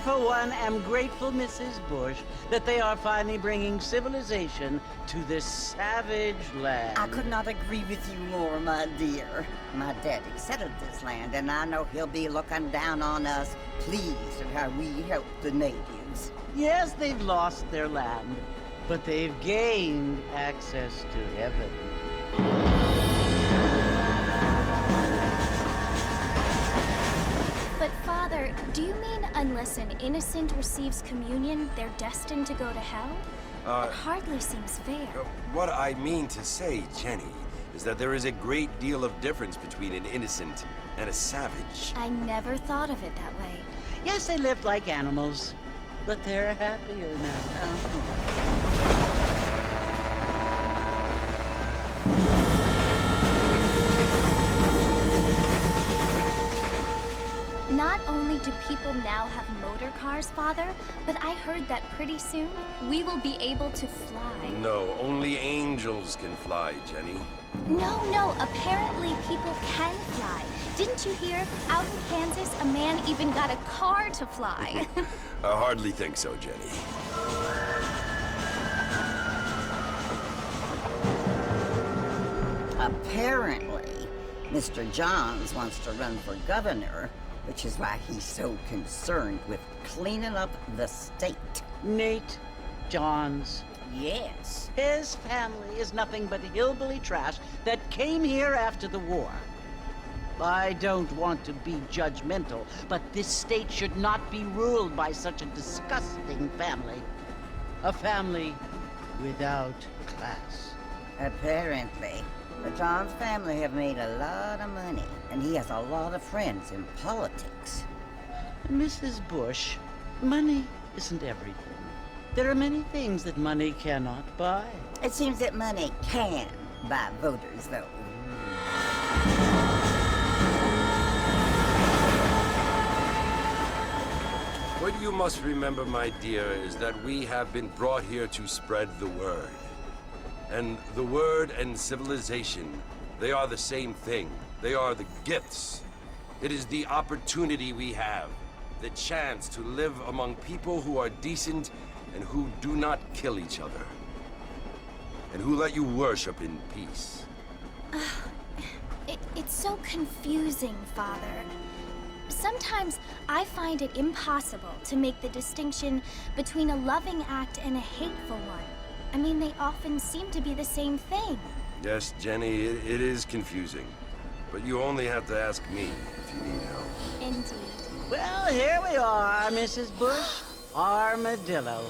For one, am grateful, Mrs. Bush, that they are finally bringing civilization to this savage land. I could not agree with you more, my dear. My daddy settled this land, and I know he'll be looking down on us, pleased at how we help the natives. Yes, they've lost their land, but they've gained access to heaven. But Father, do you mean unless an innocent receives communion, they're destined to go to hell? That hardly seems fair. What I mean to say, Jenny, is that there is a great deal of difference between an innocent and a savage. I never thought of it that way. Yes, they lived like animals, but they're happier now. Not only do people now have motor cars, Father, but I heard that pretty soon we will be able to fly. No, only angels can fly, Jenny. No, apparently people can fly. Didn't you hear? Out in Kansas, a man even got a car to fly. I hardly think so, Jenny. Apparently, Mr. Johns wants to run for governor, which is why he's so concerned with cleaning up the state. Nate Johns. Yes. His family is nothing but hillbilly trash that came here after the war. I don't want to be judgmental, but this state should not be ruled by such a disgusting family. A family without class. Apparently. The Johns family have made a lot of money, and he has a lot of friends in politics. Mrs. Bush, money isn't everything. There are many things that money cannot buy. It seems that money can buy voters, though. What you must remember, my dear, is that we have been brought here to spread the word. And the word and civilization, they are the same thing. They are the gifts. It is the opportunity we have, the chance to live among people who are decent and who do not kill each other, and who let you worship in peace. It's so confusing, Father. Sometimes I find it impossible to make the distinction between a loving act and a hateful one. I mean, they often seem to be the same thing. Yes, Jenny, it is confusing. But you only have to ask me if you need help. Indeed. Well, here we are, Mrs. Bush. Armadillo.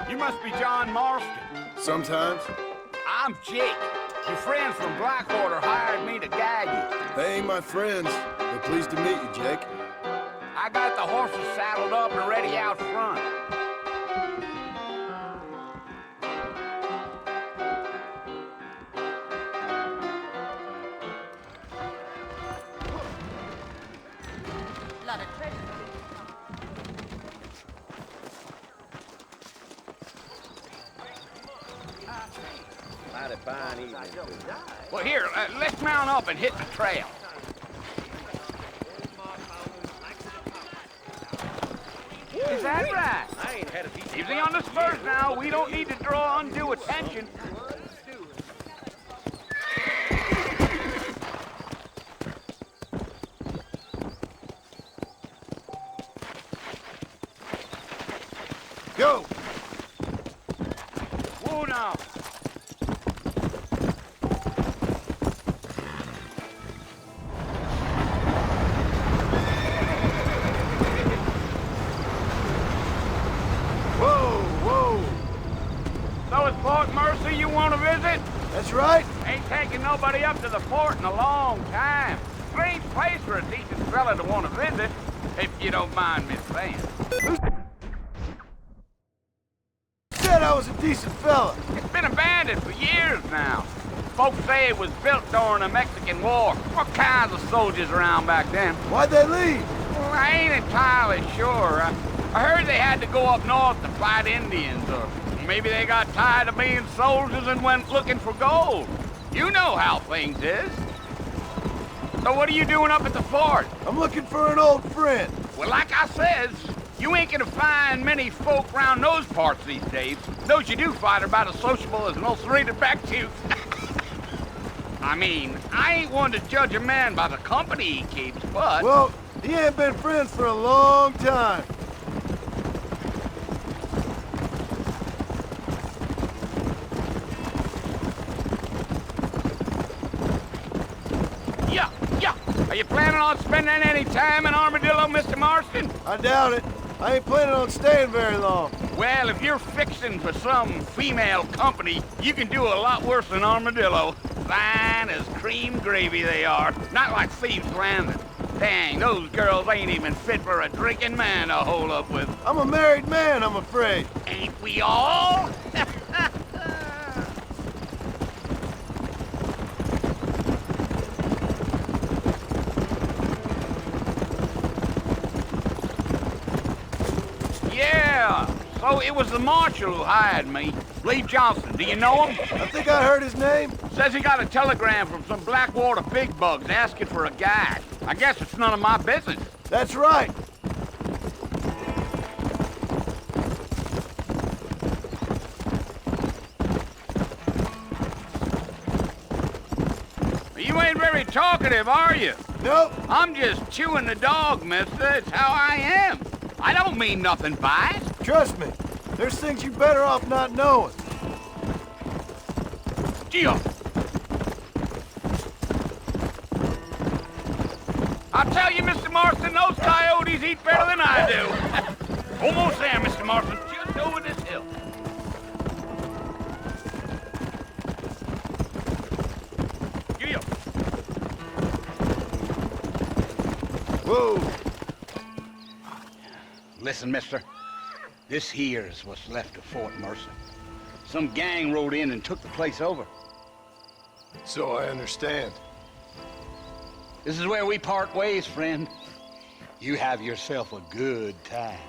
You must be John Marston. Sometimes. I'm Jake. Your friends from Blackwater hired me to guide you. They ain't my friends. They're pleased to meet you, Jake. I got the horses saddled up and ready out front. Well, here, let's mount up and hit the trail. Is that right? Easy on the spurs now. We don't need to draw undue attention. Go! Whoa now. So it's Fort Mercy you want to visit? That's right. Ain't taking nobody up to the fort in a long time. Strange place for a decent fella to want to visit, if you don't mind me saying. Who said I was a decent fella? It's been abandoned for years now. Folks say it was built during the Mexican War. What kinds of soldiers around back then? Why'd they leave? Well, I ain't entirely sure. I heard they had to go up north to fight Indians, or maybe they got tired of being soldiers and went looking for gold. You know how things is. So what are you doing up at the fort? I'm looking for an old friend. Well, like I says, you ain't gonna find many folk round those parts these days. Those you do find are about as sociable as an ulcerated back tooth. I mean, I ain't one to judge a man by the company he keeps, but... Well, he ain't been friends for a long time. Yeah. Are you planning on spending any time in Armadillo, Mr. Marston? I doubt it. I ain't planning on staying very long. Well, if you're fixing for some female company, you can do a lot worse than Armadillo. Fine as cream gravy they are. Not like Thieves Landing. Dang, those girls ain't even fit for a drinking man to hole up with. I'm a married man, I'm afraid. Ain't we all? Yeah, so it was the marshal who hired me. Lee Johnson, do you know him? I think I heard his name. Says he got a telegram from some Blackwater big bugs asking for a guide. I guess it's none of my business. That's right. You ain't very talkative, are you? Nope. I'm just chewing the dog, mister. It's how I am. I don't mean nothing by it. Trust me, there's things you better off not knowing. Gio! I'll tell you, Mr. Marston, those coyotes eat better than I do. Almost there, Mr. Marston. Just over this hill. Giddy up. Whoa! Listen, mister. This here's what's left of Fort Mercer. Some gang rode in and took the place over. So I understand. This is where we part ways, friend. You have yourself a good time.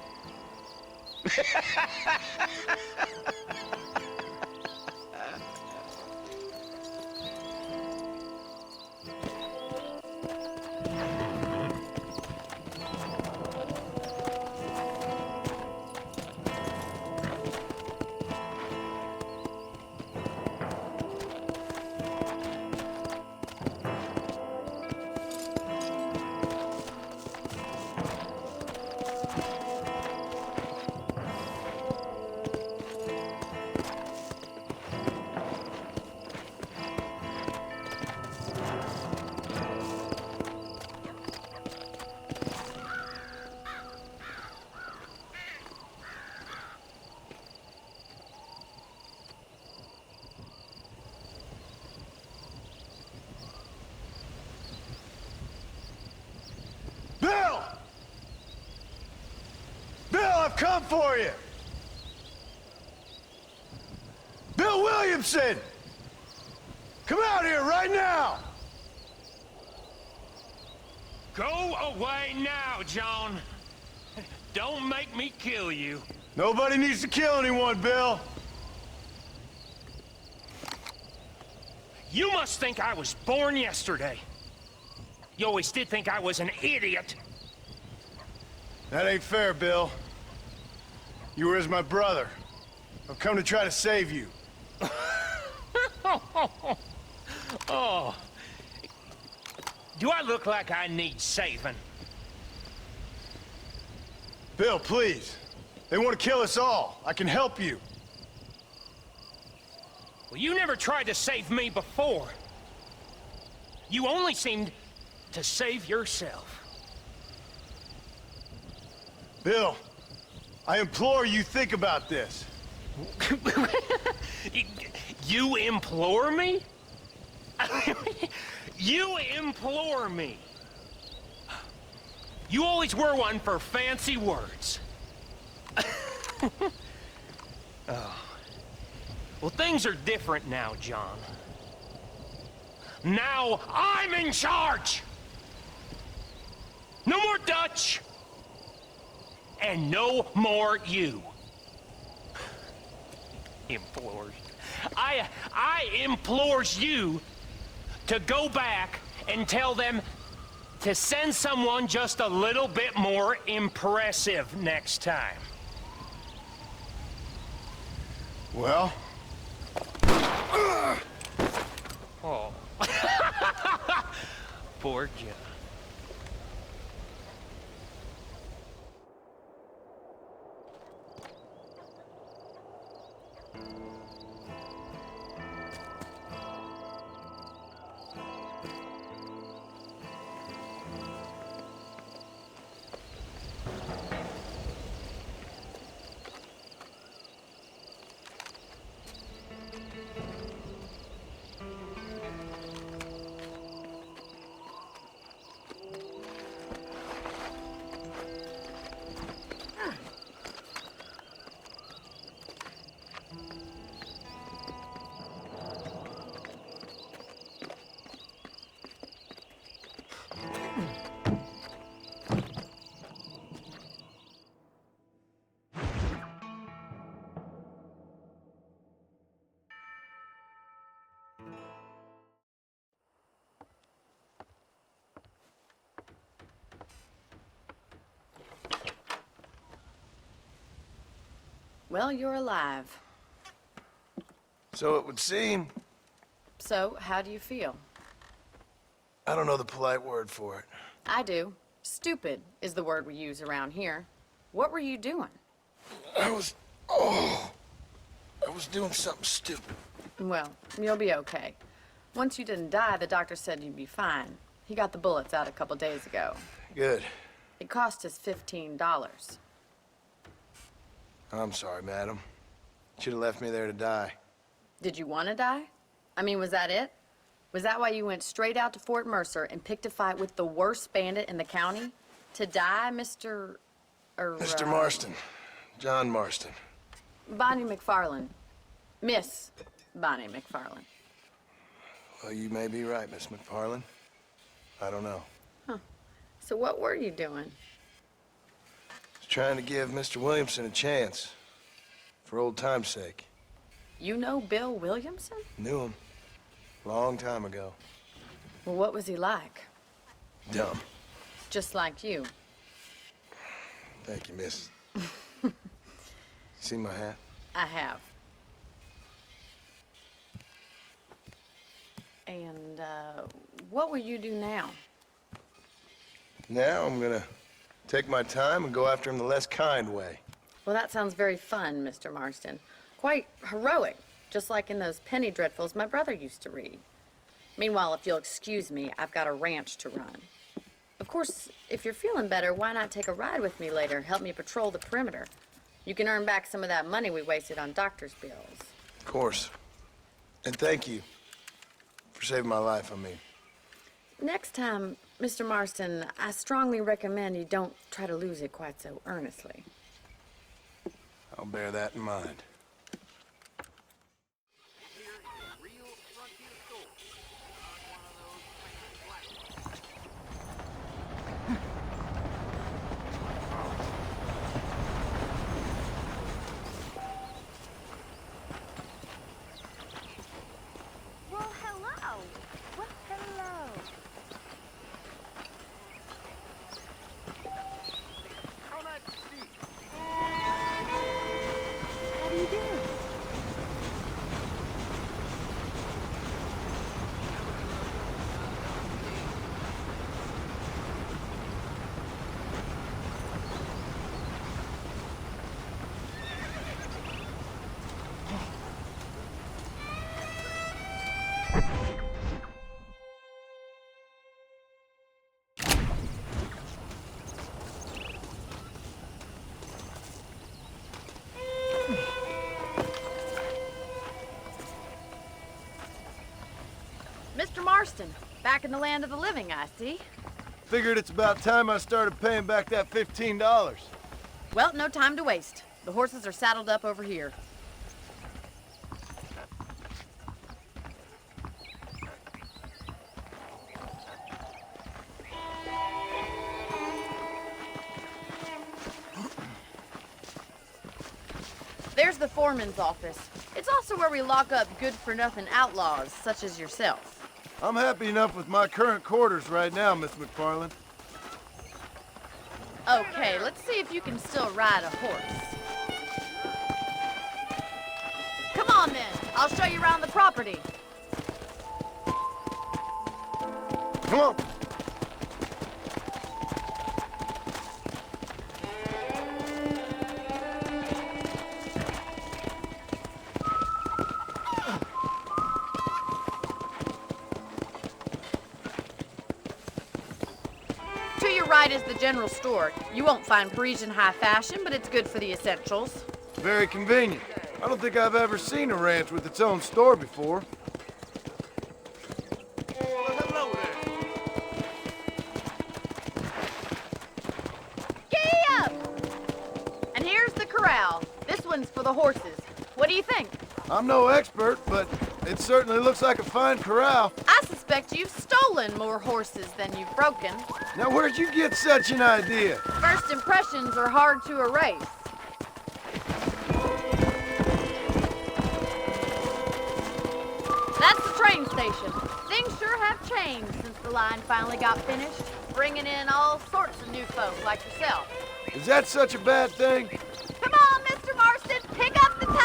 Bill! Bill, I've come for you! Bill Williamson! Come out here right now! Go away now, John. Don't make me kill you. Nobody needs to kill anyone, Bill. You must think I was born yesterday. You always did think I was an idiot. That ain't fair, Bill. You were as my brother. I've come to try to save you. Oh. Do I look like I need saving? Bill, please. They want to kill us all. I can help you. Well, you never tried to save me before. You only seemed to save yourself. Bill, I implore you think about this. You implore me? You implore me. You always were one for fancy words. Oh. Well, things are different now, John. Now I'm in charge! No more Dutch! And no more you. Implores. I implores you to go back and tell them to send someone just a little bit more impressive next time. Well? Oh. Poor John. Well, you're alive. So it would seem. So, how do you feel? I don't know the polite word for it. I do. Stupid is the word we use around here. What were you doing? I was doing something stupid. Well, you'll be okay. Once you didn't die, the doctor said you'd be fine. He got the bullets out a couple days ago. Good. It cost us $15. I'm sorry, madam. Should have left me there to die. Did you want to die? I mean, was that it? Was that why you went straight out to Fort Mercer and picked a fight with the worst bandit in the county? To die, Mr. Mr. Marston. John Marston. Bonnie McFarland. Miss Bonnie McFarland. Well, you may be right, Miss McFarland. I don't know. So what were you doing? Just trying to give Mr. Williamson a chance. For old time's sake. You know Bill Williamson? Knew him. Long time ago. Well, what was he like? Dumb. Just like you. Thank you, miss. See my hat? I have. And, what will you do now? Now I'm gonna take my time and go after him the less kind way. Well, that sounds very fun, Mr. Marston. Quite heroic, just like in those penny dreadfuls my brother used to read. Meanwhile, if you'll excuse me, I've got a ranch to run. Of course, if you're feeling better, why not take a ride with me later? Help me patrol the perimeter. You can earn back some of that money we wasted on doctor's bills. Of course. And thank you for saving my life, I mean. Next time, Mr. Marston, I strongly recommend you don't try to lose it quite so earnestly. I'll bear that in mind. Well, hello. Well, hello. How do you do? Mr. Marston, back in the land of the living, I see. Figured it's about time I started paying back that $15. Well, no time to waste. The horses are saddled up over here. There's the foreman's office. It's also where we lock up good-for-nothing outlaws, such as yourself. I'm happy enough with my current quarters right now, Miss McFarland. Okay, let's see if you can still ride a horse. Come on, then. I'll show you around the property. Come on. To your right is the general store. You won't find Parisian high fashion, but it's good for the essentials. Very convenient. I don't think I've ever seen a ranch with its own store before. Giddy up! And here's the corral. This one's for the horses. What do you think? I'm no expert, but it certainly looks like a fine corral. I suspect you've stolen more horses than you've broken. Now, where'd you get such an idea? First impressions are hard to erase. That's the train station. Things sure have changed since the line finally got finished, bringing in all sorts of new folk like yourself. Is that such a bad thing? Come on, Mr. Marston, pick up the pace!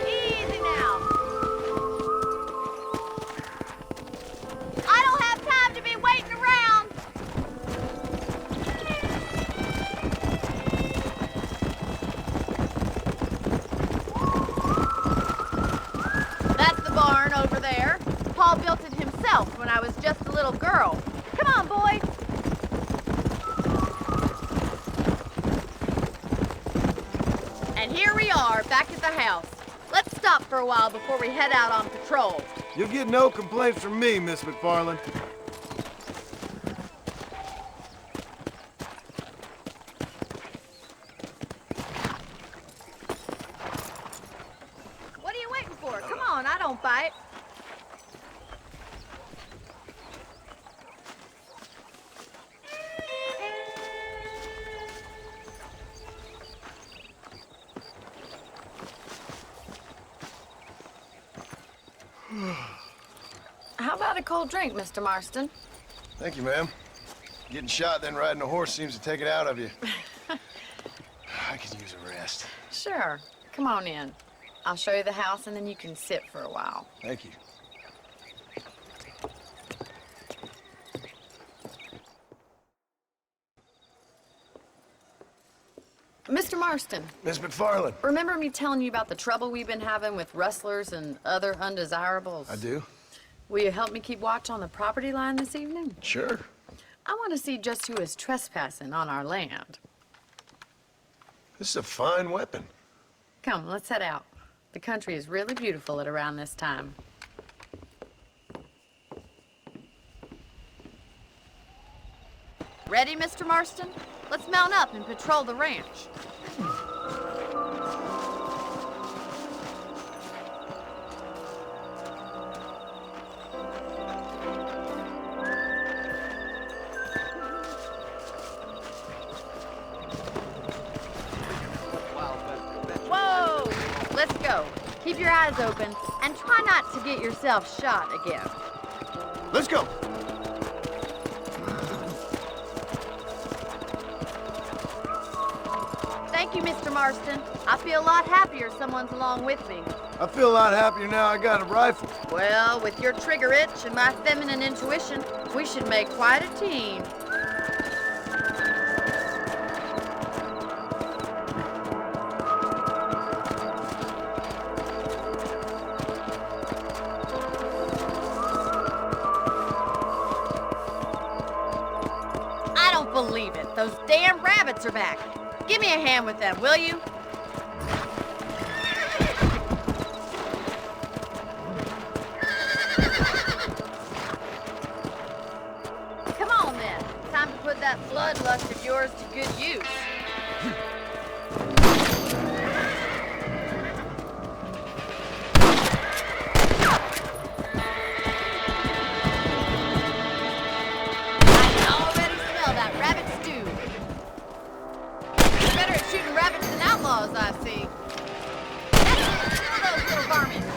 Easy now. over there. Paul built it himself when I was just a little girl. Come on, boys. And here we are, back at the house. Let's stop for a while before we head out on patrol. You'll get no complaints from me, Miss McFarland. What are you waiting for? Come on, I don't bite. How about a cold drink, Mr. Marston? Thank you, ma'am. Getting shot, then riding a horse seems to take it out of you. I could use a rest. Sure. Come on in. I'll show you the house, and then you can sit for a while. Thank you. Mr. Marston, Miss McFarland. remember me telling you about the trouble we've been having with rustlers and other undesirables? I do. Will you help me keep watch on the property line this evening? Sure. I want to see just who is trespassing on our land. This is a fine weapon. Come, let's head out. The country is really beautiful at around this time. Ready, Mr. Marston? Let's mount up and patrol the ranch. Whoa! Let's go. Keep your eyes open and try not to get yourself shot again. Let's go. Thank you, Mr. Marston. I feel a lot happier someone's along with me. I feel a lot happier now I got a rifle. Well, with your trigger itch and my feminine intuition, we should make quite a team. I don't believe it. Those damn rabbits are back. Give me a hand with them, will you? Come on, then. Time to put that bloodlust of yours to good use. I can already smell that rabbit stew. You're better at shooting rabbits than outlaws, I see. Let's kill those little varmints.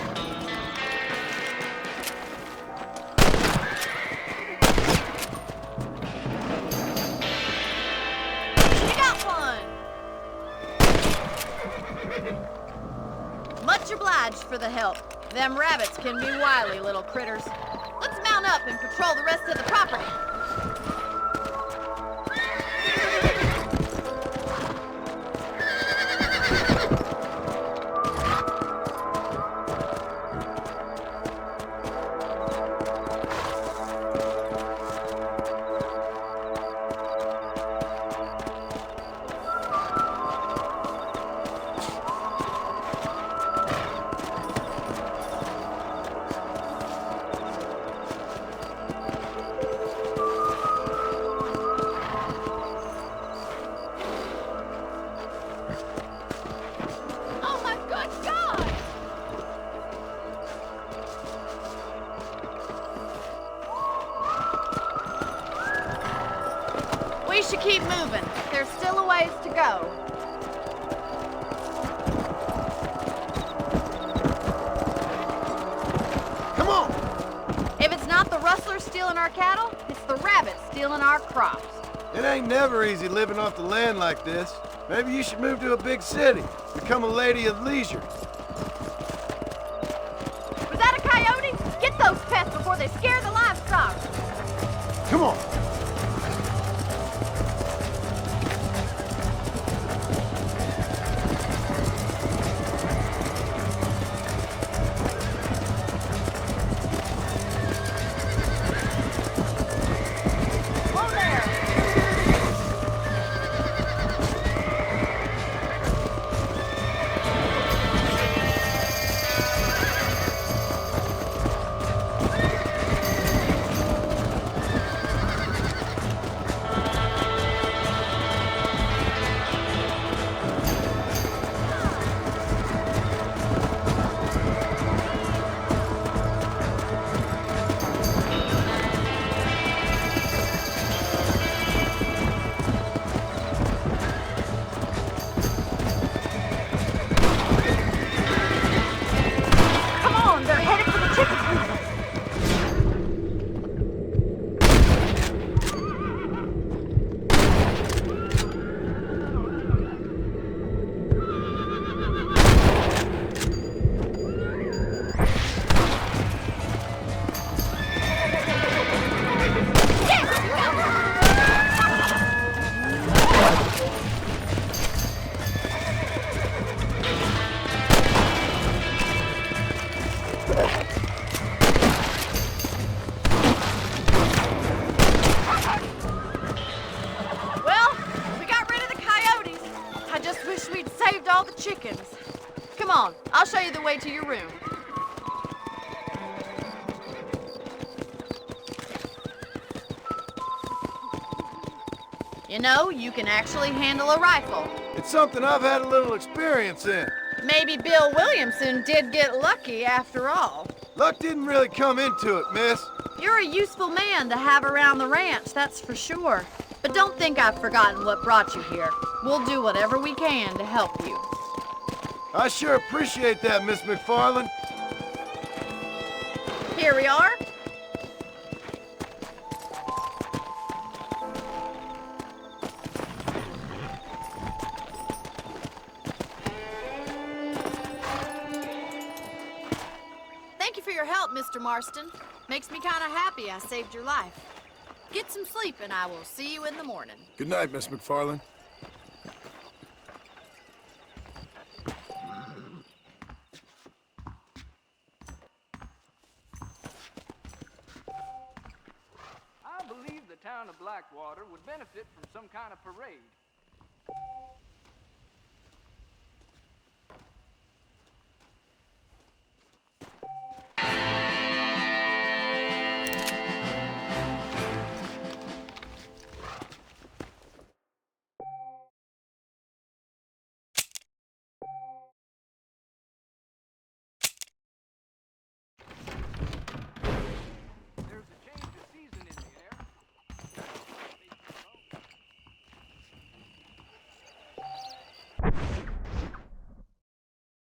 You got one! Much obliged for the help. Them rabbits can be wily little critters. Let's mount up and patrol the rest of the property. Oh my good God! We should keep moving. There's still a ways to go. Come on. If it's not the rustlers stealing our cattle, it's the rabbits stealing our crops. It ain't never easy living off the land like this. Maybe you should move to a big city. Become a lady of leisure. Was that a coyote? Get those pests before they scare the livestock. Come on. way to your room. You know, you can actually handle a rifle. It's something I've had a little experience in. Maybe Bill Williamson did get lucky after all. Luck didn't really come into it, miss. You're a useful man to have around the ranch, that's for sure. But don't think I've forgotten what brought you here. We'll do whatever we can to help you. I sure appreciate that, Miss McFarland. Here we are. Thank you for your help, Mr. Marston. Makes me kind of happy I saved your life. Get some sleep and I will see you in the morning. Good night, Miss McFarland. I believe the town of Blackwater would benefit from some kind of parade.